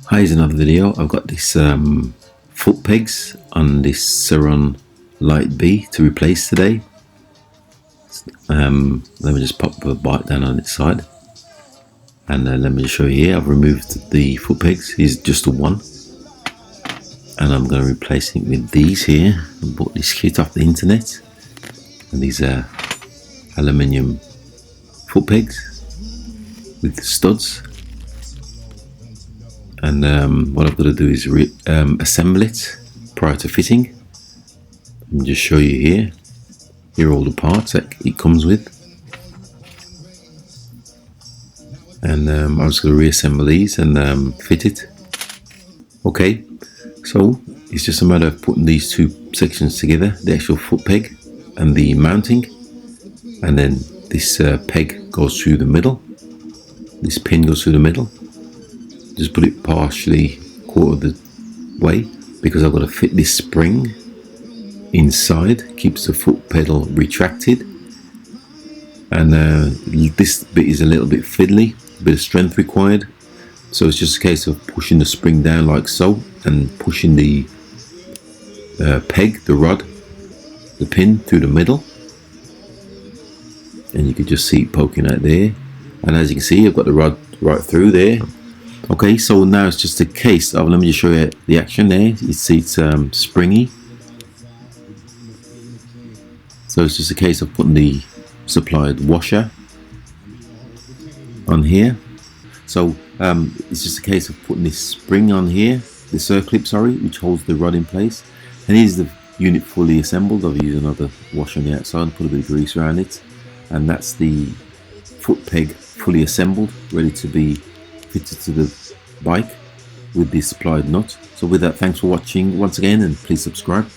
Hi, here's another video. I've got this foot pegs on this Sur-Ron Light B to replace today. Let me just pop the bike down on its side, and let me just show you here. I've removed the foot pegs. Here's just the one, and I'm going to replace it with these here. I bought this kit off the internet, and these are aluminium foot pegs with studs. And what I've got to do is assemble it prior to fitting. Let me just show you here. Here are all the parts that it comes with. And I'm just going to reassemble these and fit it. Okay, so it's just a matter of putting these two sections together, the actual foot peg and the mounting. And then this peg goes through the middle. This pin goes through the middle. Just put it partially quarter of the way because I've got to fit this spring inside, keeps the foot pedal retracted, and this bit is a little bit fiddly, a bit of strength required, so it's just a case of pushing the spring down like so and pushing the peg, the rod, the pin through the middle, and you can just see it poking out there. And as you can see, I've got the rod right through there. Okay, so now it's just a case of, let me just show you the action there. You see it's springy. So it's just a case of putting the supplied washer on here. So it's just a case of putting this spring on here, the circlip, sorry, which holds the rod in place. And here's the unit fully assembled. I've used another washer on the outside and put a bit of grease around it. And that's the foot peg fully assembled, ready to be fitted to the bike with the supplied nut. So with that, thanks for watching once again, and please subscribe.